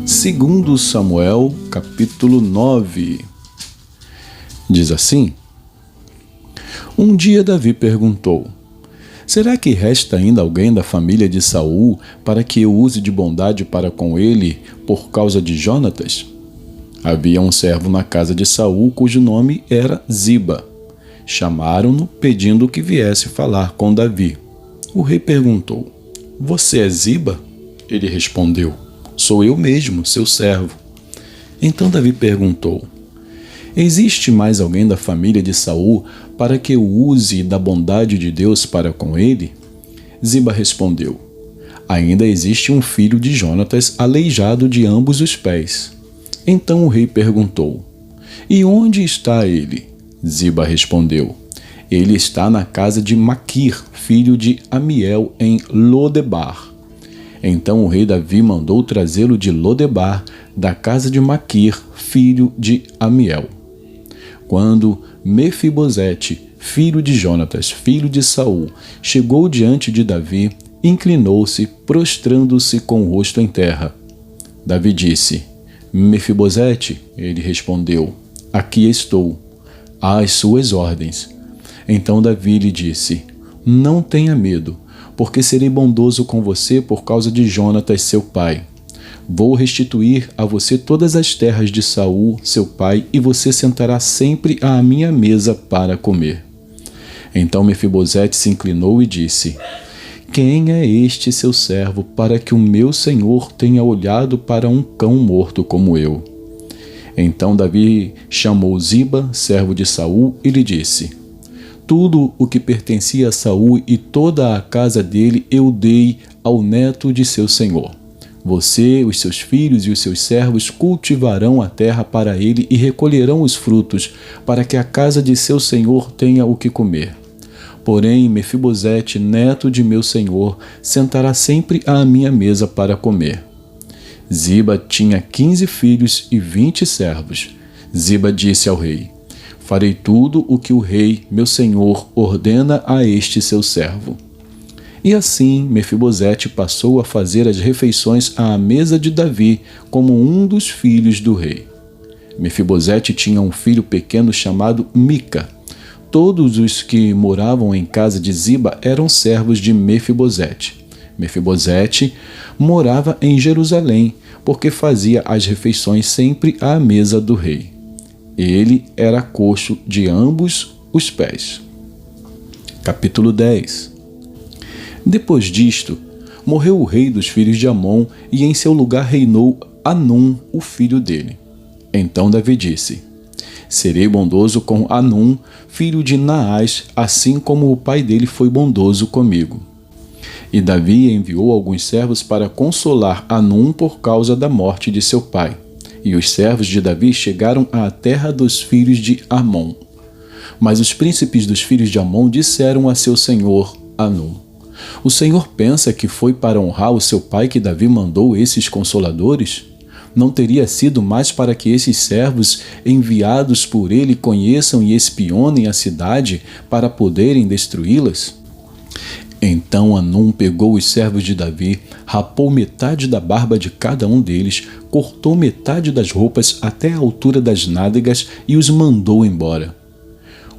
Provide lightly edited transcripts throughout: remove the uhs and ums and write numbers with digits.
Segundo Samuel, capítulo 9, diz assim: Um dia Davi perguntou: Será que resta ainda alguém da família de Saul para que eu use de bondade para com ele por causa de Jonatas? Havia um servo na casa de Saul cujo nome era Ziba. Chamaram-no pedindo que viesse falar com Davi. O rei perguntou: Você é Ziba? Ele respondeu: Sou eu mesmo, seu servo. Então Davi perguntou: Existe mais alguém da família de Saul para que eu use da bondade de Deus para com ele? Ziba respondeu: Ainda existe um filho de Jonatas aleijado de ambos os pés. Então o rei perguntou: E onde está ele? Ziba respondeu: Ele está na casa de Maquir, filho de Amiel, em Lodebar. Então o rei Davi mandou trazê-lo de Lodebar, da casa de Maquir, filho de Amiel. Quando Mefibosete, filho de Jonatas, filho de Saul, chegou diante de Davi, inclinou-se, prostrando-se com o rosto em terra. Davi disse: Mefibosete, ele respondeu: Aqui estou, às suas ordens. Então Davi lhe disse: Não tenha medo, porque serei bondoso com você por causa de Jonatas, seu pai. Vou restituir a você todas as terras de Saul, seu pai, e você sentará sempre à minha mesa para comer. Então Mefibosete se inclinou e disse: Quem é este seu servo para que o meu senhor tenha olhado para um cão morto como eu? Então Davi chamou Ziba, servo de Saul, e lhe disse: Tudo o que pertencia a Saul e toda a casa dele eu dei ao neto de seu senhor. Você, os seus filhos e os seus servos cultivarão a terra para ele e recolherão os frutos, para que a casa de seu senhor tenha o que comer. Porém, Mefibosete, neto de meu senhor, sentará sempre à minha mesa para comer. Ziba tinha 15 filhos e 20 servos. Ziba disse ao rei: Farei tudo o que o rei, meu senhor, ordena a este seu servo. E assim Mefibosete passou a fazer as refeições à mesa de Davi como um dos filhos do rei. Mefibosete tinha um filho pequeno chamado Mica. Todos os que moravam em casa de Ziba eram servos de Mefibosete. Mefibosete morava em Jerusalém, porque fazia as refeições sempre à mesa do rei. Ele era coxo de ambos os pés. Capítulo 10. Depois disto, morreu o rei dos filhos de Amon, e em seu lugar reinou Anum, o filho dele. Então Davi disse: Serei bondoso com Anum, filho de Naás, assim como o pai dele foi bondoso comigo. E Davi enviou alguns servos para consolar Anum por causa da morte de seu pai. E os servos de Davi chegaram à terra dos filhos de Amon. Mas os príncipes dos filhos de Amon disseram a seu senhor Anum: O senhor pensa que foi para honrar o seu pai que Davi mandou esses consoladores? Não teria sido mais para que esses servos enviados por ele conheçam e espionem a cidade para poderem destruí-las? Então Anum pegou os servos de Davi, rapou metade da barba de cada um deles, cortou metade das roupas até a altura das nádegas e os mandou embora.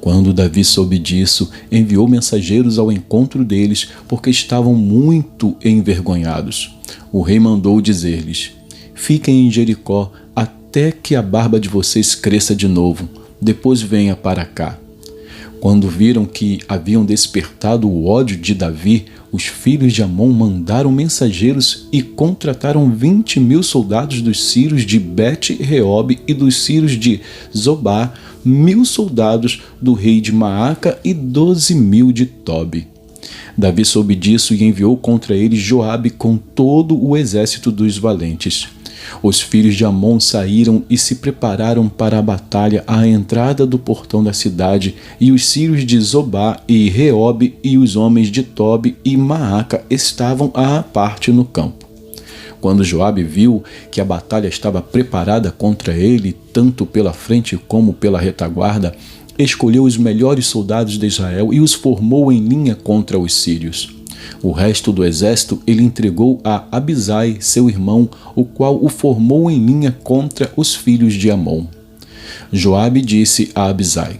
Quando Davi soube disso, enviou mensageiros ao encontro deles, porque estavam muito envergonhados. O rei mandou dizer-lhes: Fiquem em Jericó até que a barba de vocês cresça de novo, depois venha para cá. Quando viram que haviam despertado o ódio de Davi, os filhos de Amon mandaram mensageiros e contrataram 20.000 soldados dos sírios de Bet-Reob e dos sírios de Zobá, 1.000 soldados do rei de Maaca e 12.000 de Tobi. Davi soube disso e enviou contra eles Joabe com todo o exército dos valentes. Os filhos de Amon saíram e se prepararam para a batalha à entrada do portão da cidade, e os sírios de Zobá e Reob e os homens de Tobi e Maaca estavam à parte no campo. Quando Joabe viu que a batalha estava preparada contra ele, tanto pela frente como pela retaguarda, escolheu os melhores soldados de Israel e os formou em linha contra os sírios. O resto do exército ele entregou a Abisai, seu irmão, o qual o formou em linha contra os filhos de Amon. Joabe disse a Abisai: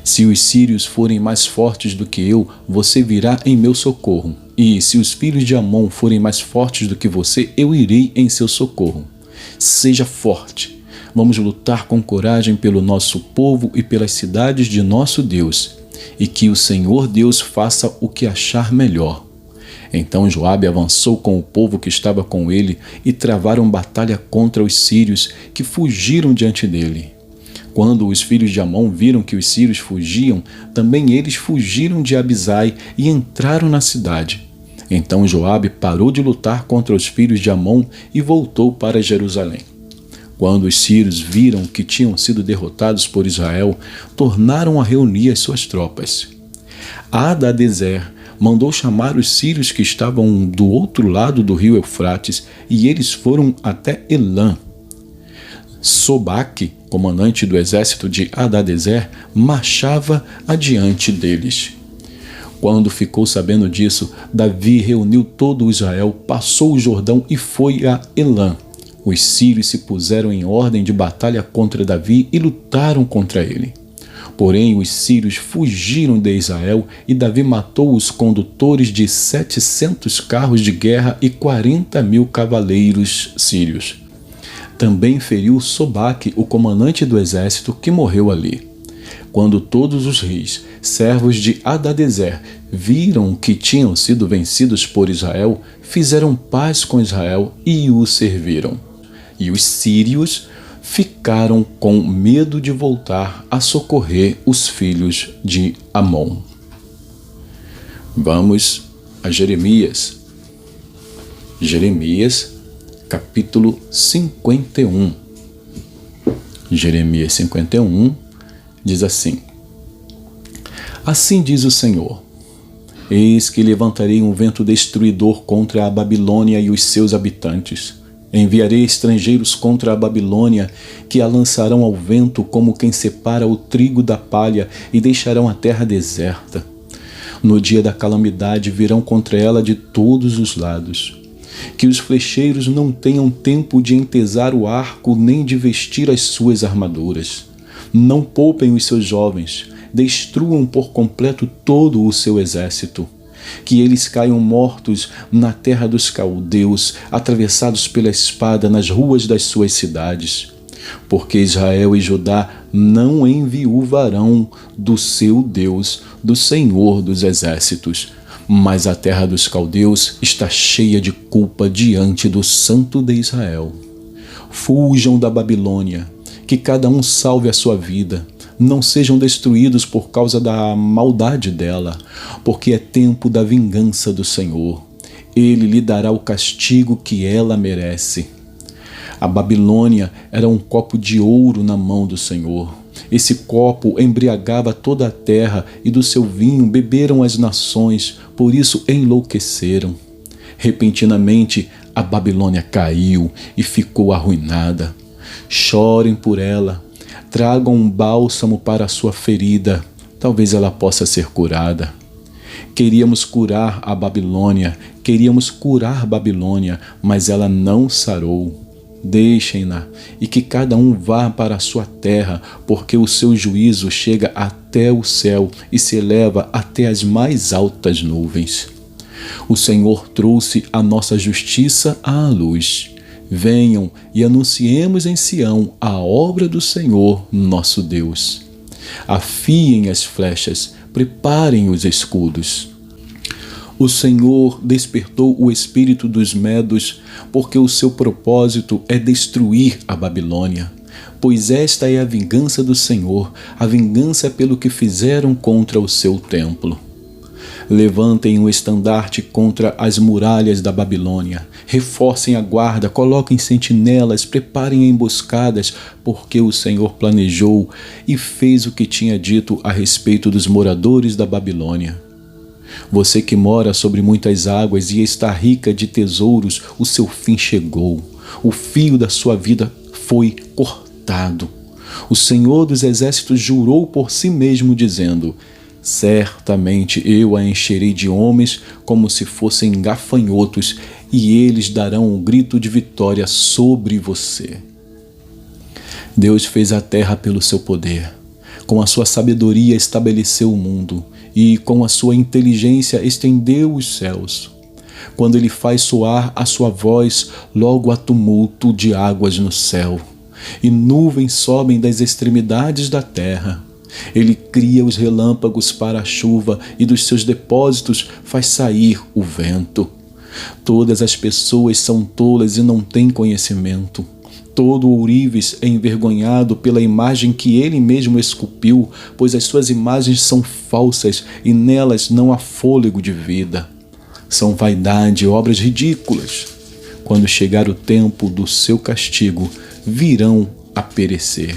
se os sírios forem mais fortes do que eu, você virá em meu socorro. E se os filhos de Amon forem mais fortes do que você, eu irei em seu socorro. Seja forte. Vamos lutar com coragem pelo nosso povo e pelas cidades de nosso Deus. E que o Senhor Deus faça o que achar melhor. Então Joabe avançou com o povo que estava com ele e travaram batalha contra os sírios, que fugiram diante dele. Quando os filhos de Amon viram que os sírios fugiam, também eles fugiram de Abisai e entraram na cidade. Então Joabe parou de lutar contra os filhos de Amon e voltou para Jerusalém. Quando os sírios viram que tinham sido derrotados por Israel, tornaram a reunir as suas tropas. Hadadezer mandou chamar os sírios que estavam do outro lado do rio Eufrates, e eles foram até Elã. Sobaque, comandante do exército de Hadadezer, marchava adiante deles. Quando ficou sabendo disso, Davi reuniu todo o Israel, passou o Jordão e foi a Elã. Os sírios se puseram em ordem de batalha contra Davi e lutaram contra ele. Porém, os sírios fugiram de Israel e Davi matou os condutores de 700 carros de guerra e 40.000 cavaleiros sírios. Também feriu Sobaque, o comandante do exército, que morreu ali. Quando todos os reis, servos de Hadadezer, viram que tinham sido vencidos por Israel, fizeram paz com Israel e o serviram. E os sírios ficaram com medo de voltar a socorrer os filhos de Amon. Vamos a Jeremias. Jeremias, capítulo 51. Jeremias 51 diz assim: assim diz o Senhor: eis que levantarei um vento destruidor contra a Babilônia e os seus habitantes. Enviarei estrangeiros contra a Babilônia, que a lançarão ao vento como quem separa o trigo da palha e deixarão a terra deserta. No dia da calamidade virão contra ela de todos os lados. Que os flecheiros não tenham tempo de entesar o arco nem de vestir as suas armaduras. Não poupem os seus jovens, destruam por completo todo o seu exército. Que eles caiam mortos na terra dos caldeus, atravessados pela espada nas ruas das suas cidades. Porque Israel e Judá não enviuvarão do seu Deus, do Senhor dos exércitos. Mas a terra dos caldeus está cheia de culpa diante do Santo de Israel. Fujam da Babilônia, que cada um salve a sua vida. Não sejam destruídos por causa da maldade dela, porque é tempo da vingança do Senhor. Ele lhe dará o castigo que ela merece. A Babilônia era um copo de ouro na mão do Senhor. Esse copo embriagava toda a terra, e do seu vinho beberam as nações, por isso enlouqueceram. Repentinamente, a Babilônia caiu e ficou arruinada. Chorem por ela. Tragam um bálsamo para a sua ferida, talvez ela possa ser curada. Queríamos curar Babilônia, mas ela não sarou. Deixem-na, e que cada um vá para a sua terra, porque o seu juízo chega até o céu e se eleva até as mais altas nuvens. O Senhor trouxe a nossa justiça à luz. Venham e anunciemos em Sião a obra do Senhor, nosso Deus. Afiem as flechas, preparem os escudos. O Senhor despertou o espírito dos medos, porque o seu propósito é destruir a Babilônia. Pois esta é a vingança do Senhor, a vingança pelo que fizeram contra o seu templo. Levantem um estandarte contra as muralhas da Babilônia. Reforcem a guarda, coloquem sentinelas, preparem emboscadas, porque o Senhor planejou e fez o que tinha dito a respeito dos moradores da Babilônia. Você que mora sobre muitas águas e está rica de tesouros, o seu fim chegou. O fio da sua vida foi cortado. O Senhor dos Exércitos jurou por si mesmo, dizendo: certamente eu a encherei de homens como se fossem gafanhotos, e eles darão um grito de vitória sobre você. Deus fez a terra pelo seu poder. Com a sua sabedoria estabeleceu o mundo, e com a sua inteligência estendeu os céus. Quando ele faz soar a sua voz, logo há tumulto de águas no céu, e nuvens sobem das extremidades da terra. Ele cria os relâmpagos para a chuva, e dos seus depósitos faz sair o vento. Todas as pessoas são tolas e não têm conhecimento. Todo ourives é envergonhado pela imagem que ele mesmo esculpiu, pois as suas imagens são falsas e nelas não há fôlego de vida. São vaidade e obras ridículas. Quando chegar o tempo do seu castigo, virão a perecer.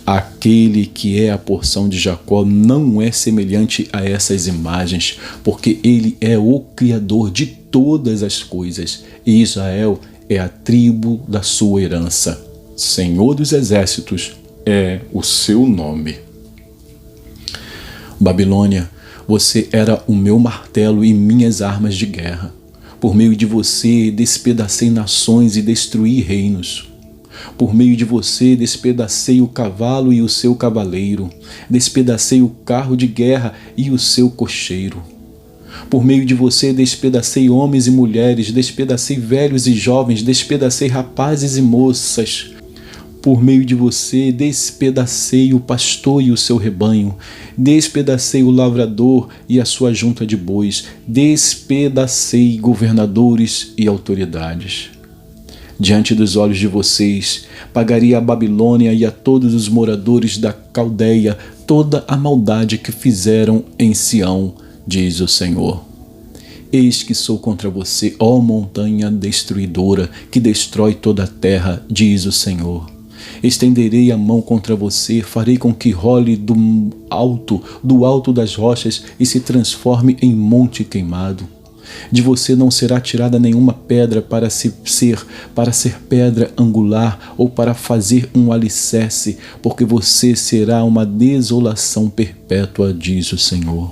Aquele que é a porção de Jacó não é semelhante a essas imagens, porque ele é o Criador de todas as coisas, e Israel é a tribo da sua herança. Senhor dos Exércitos é o seu nome. Babilônia, você era o meu martelo e minhas armas de guerra. Por meio de você despedacei nações e destruí reinos. Por meio de você despedacei o cavalo e o seu cavaleiro. Despedacei o carro de guerra e o seu cocheiro. Por meio de você despedacei homens e mulheres, despedacei velhos e jovens, despedacei rapazes e moças. Por meio de você despedacei o pastor e o seu rebanho, despedacei o lavrador e a sua junta de bois, despedacei governadores e autoridades. Diante dos olhos de vocês, pagaria a Babilônia e a todos os moradores da Caldeia toda a maldade que fizeram em Sião, diz o Senhor. Eis que sou contra você, ó montanha destruidora, que destrói toda a terra, diz o Senhor. Estenderei a mão contra você, farei com que role do alto das rochas e se transforme em monte queimado. De você não será tirada nenhuma pedra para ser pedra angular ou para fazer um alicerce, porque você será uma desolação perpétua, diz o Senhor.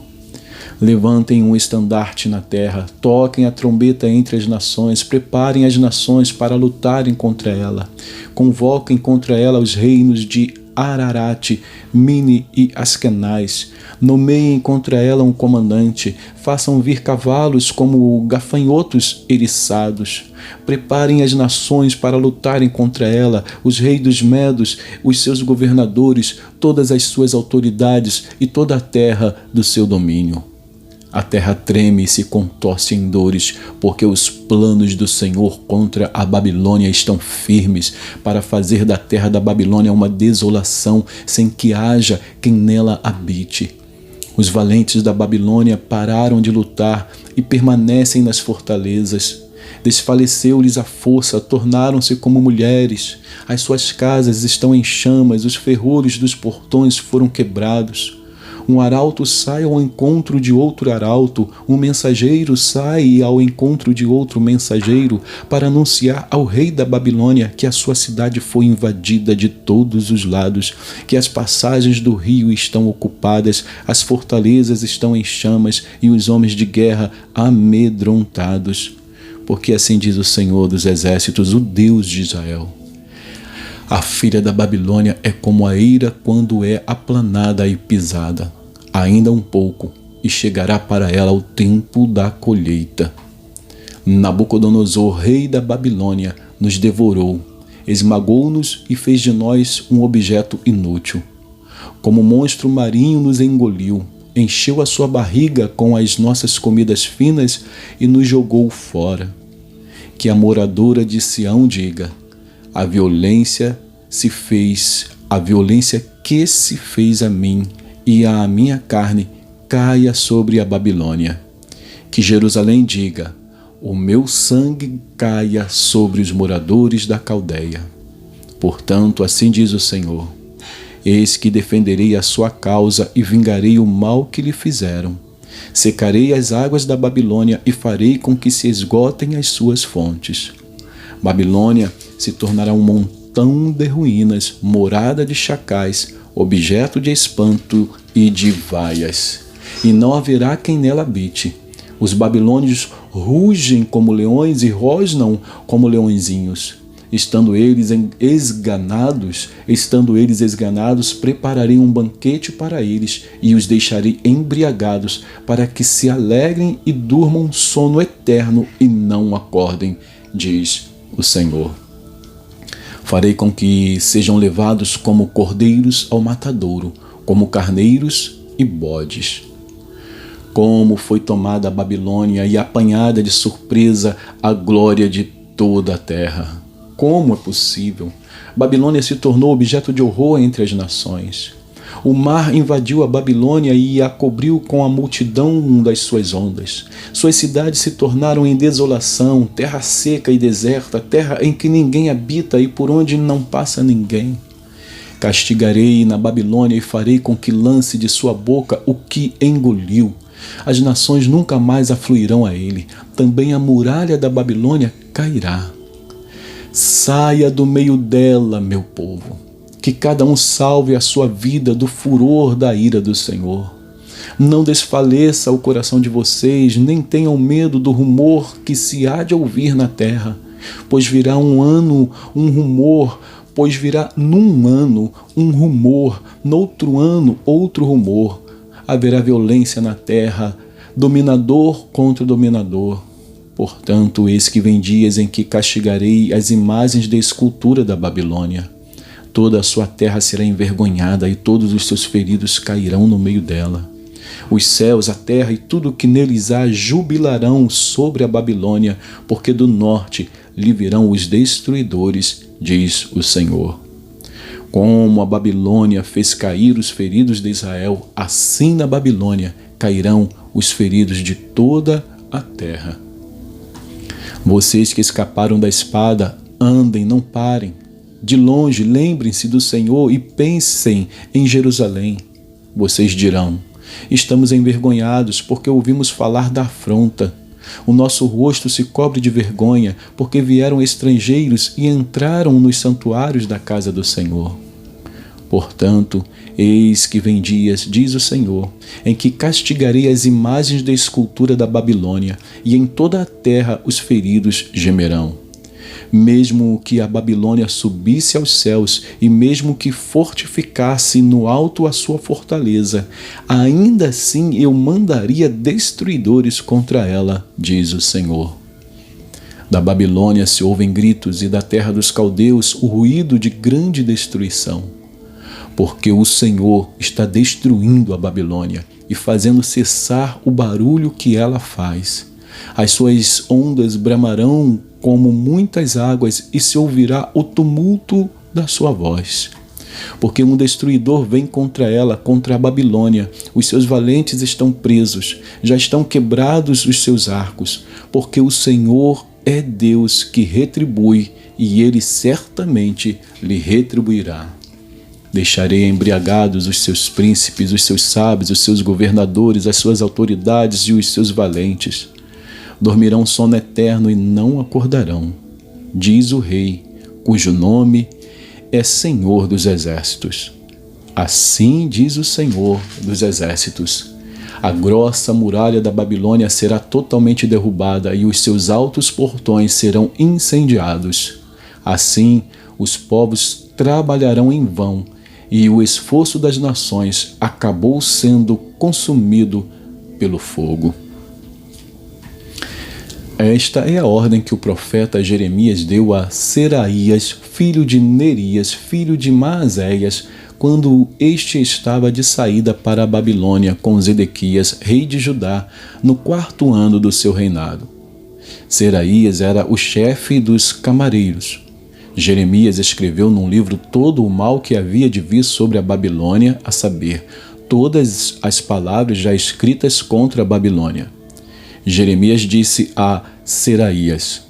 Levantem um estandarte na terra, toquem a trombeta entre as nações, preparem as nações para lutarem contra ela. Convoquem contra ela os reinos de Ararate, Mini e Askenaz. Nomeiem contra ela um comandante, façam vir cavalos como gafanhotos eriçados. Preparem as nações para lutarem contra ela, os reis dos Medos, os seus governadores, todas as suas autoridades e toda a terra do seu domínio. A terra treme e se contorce em dores, porque os planos do Senhor contra a Babilônia estão firmes, para fazer da terra da Babilônia uma desolação, sem que haja quem nela habite. Os valentes da Babilônia pararam de lutar e permanecem nas fortalezas. Desfaleceu-lhes a força, tornaram-se como mulheres. As suas casas estão em chamas, os ferrolhos dos portões foram quebrados. Um arauto sai ao encontro de outro arauto, um mensageiro sai ao encontro de outro mensageiro para anunciar ao rei da Babilônia que a sua cidade foi invadida de todos os lados, que as passagens do rio estão ocupadas, as fortalezas estão em chamas e os homens de guerra amedrontados. Porque assim diz o Senhor dos Exércitos, o Deus de Israel: a filha da Babilônia é como a eira quando é aplanada e pisada. Ainda um pouco, e chegará para ela o tempo da colheita. Nabucodonosor, rei da Babilônia, nos devorou, esmagou-nos e fez de nós um objeto inútil. Como monstro marinho nos engoliu, encheu a sua barriga com as nossas comidas finas e nos jogou fora. Que a moradora de Sião diga: a violência que se fez a mim e à minha carne caia sobre a Babilônia. Que Jerusalém diga: o meu sangue caia sobre os moradores da Caldeia. Portanto, assim diz o Senhor: eis que defenderei a sua causa e vingarei o mal que lhe fizeram. Secarei as águas da Babilônia e farei com que se esgotem as suas fontes. Babilônia se tornará um montão de ruínas, morada de chacais, objeto de espanto e de vaias. E não haverá quem nela habite. Os babilônios rugem como leões e rosnam como leõezinhos. Estando eles esganados, prepararei um banquete para eles e os deixarei embriagados, para que se alegrem e durmam um sono eterno e não acordem, diz o Senhor. Farei com que sejam levados como cordeiros ao matadouro, como carneiros e bodes. Como foi tomada a Babilônia e apanhada de surpresa a glória de toda a terra. Como é possível? Babilônia se tornou objeto de horror entre as nações. O mar invadiu a Babilônia e a cobriu com a multidão das suas ondas. Suas cidades se tornaram em desolação, terra seca e deserta, terra em que ninguém habita e por onde não passa ninguém. Castigarei na Babilônia e farei com que lance de sua boca o que engoliu. As nações nunca mais afluirão a ele. Também a muralha da Babilônia cairá. Saia do meio dela, meu povo, que cada um salve a sua vida do furor da ira do Senhor. Não desfaleça o coração de vocês, nem tenham medo do rumor que se há de ouvir na terra, pois virá num ano um rumor, noutro ano outro rumor. Haverá violência na terra, dominador contra dominador. Portanto, eis que vem dias em que castigarei as imagens de escultura da Babilônia. Toda a sua terra será envergonhada e todos os seus feridos cairão no meio dela. Os céus, a terra e tudo o que neles há jubilarão sobre a Babilônia, porque do norte lhe virão os destruidores, diz o Senhor. Como a Babilônia fez cair os feridos de Israel, assim na Babilônia cairão os feridos de toda a terra. Vocês que escaparam da espada, andem, não parem. De longe, lembrem-se do Senhor e pensem em Jerusalém. Vocês dirão: estamos envergonhados porque ouvimos falar da afronta. O nosso rosto se cobre de vergonha porque vieram estrangeiros e entraram nos santuários da casa do Senhor. Portanto, eis que vem dias, diz o Senhor, em que castigarei as imagens da escultura da Babilônia, e em toda a terra os feridos gemerão. Mesmo que a Babilônia subisse aos céus, e mesmo que fortificasse no alto a sua fortaleza, ainda assim eu mandaria destruidores contra ela, diz o Senhor. Da Babilônia se ouvem gritos, e da terra dos caldeus o ruído de grande destruição. Porque o Senhor está destruindo a Babilônia e fazendo cessar o barulho que ela faz. As suas ondas bramarão como muitas águas e se ouvirá o tumulto da sua voz. Porque um destruidor vem contra ela, contra a Babilônia. Os seus valentes estão presos, já estão quebrados os seus arcos, porque o Senhor é Deus que retribui e ele certamente lhe retribuirá. Deixarei embriagados os seus príncipes, os seus sábios, os seus governadores, as suas autoridades e os seus valentes. Dormirão sono eterno e não acordarão, diz o Rei, cujo nome é Senhor dos Exércitos. Assim diz o Senhor dos Exércitos: a grossa muralha da Babilônia será totalmente derrubada e os seus altos portões serão incendiados. Assim, os povos trabalharão em vão, e o esforço das nações acabou sendo consumido pelo fogo. Esta é a ordem que o profeta Jeremias deu a Seraías, filho de Nerias, filho de Maazéias, quando este estava de saída para a Babilônia com Zedequias, rei de Judá, no 4º ano do seu reinado. Seraías era o chefe dos camareiros. Jeremias escreveu num livro todo o mal que havia de vir sobre a Babilônia, a saber, todas as palavras já escritas contra a Babilônia. Jeremias disse a Seraías: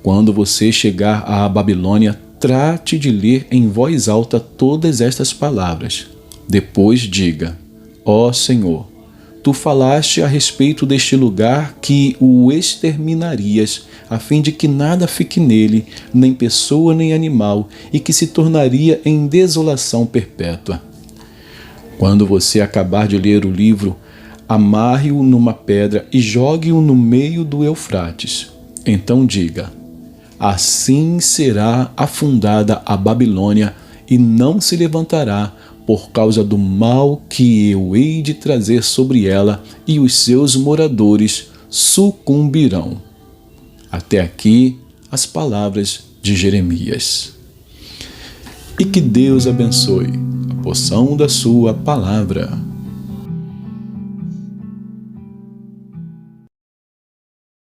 quando você chegar à Babilônia, trate de ler em voz alta todas estas palavras. Depois diga: ó Senhor, tu falaste a respeito deste lugar que o exterminarias, a fim de que nada fique nele, nem pessoa nem animal, e que se tornaria em desolação perpétua. Quando você acabar de ler o livro, amarre-o numa pedra e jogue-o no meio do Eufrates. Então diga: assim será afundada a Babilônia e não se levantará por causa do mal que eu hei de trazer sobre ela, e os seus moradores sucumbirão. Até aqui as palavras de Jeremias. E que Deus abençoe a porção da sua palavra.